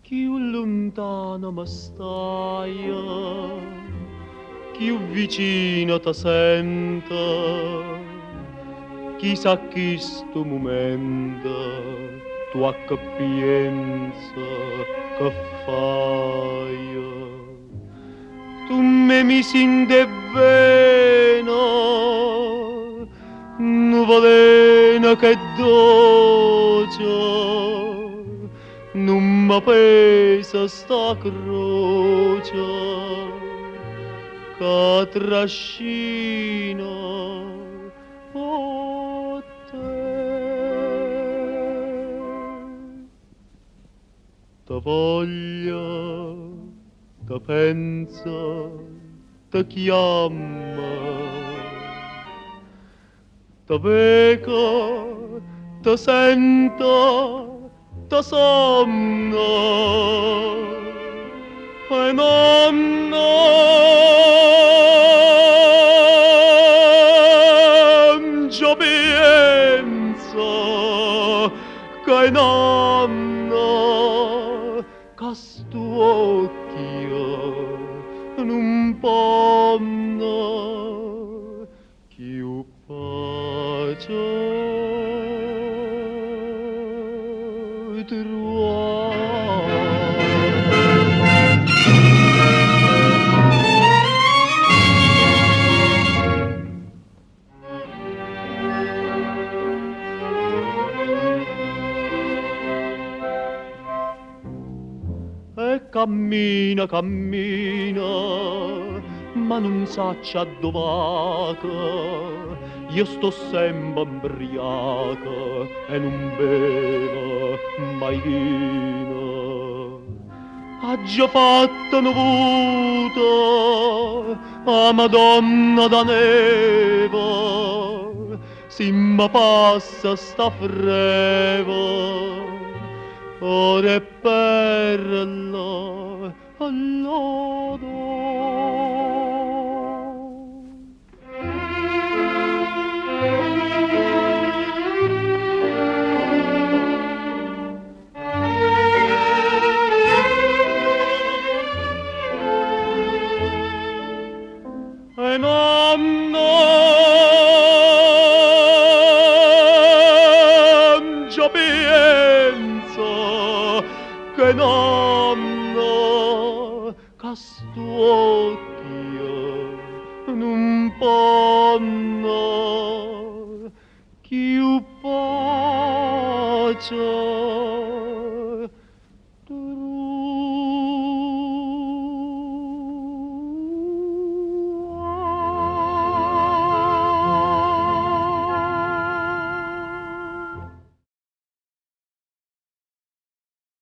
Più lontano mi stai, più vicino ti sento. Chissà che sto momento tu a capienza che fai. Tu me mi sente bene, nuvolena che dolce. Non mi pesa sta croce che trascina o te voglia, te pensa, te chiama, te beca, te senta, te somna e non ci pensa che nanna che sto occhio non panna più pace e cammina, cammina, ma non saccia dove. Io sto sempre ubriaca e non bevo mai vino. Ha già fatto una vuota a Madonna da neve, si mi passa sta freva. Ora è per all'odore. E non ci penso che nanno che st'occhio non panno più pace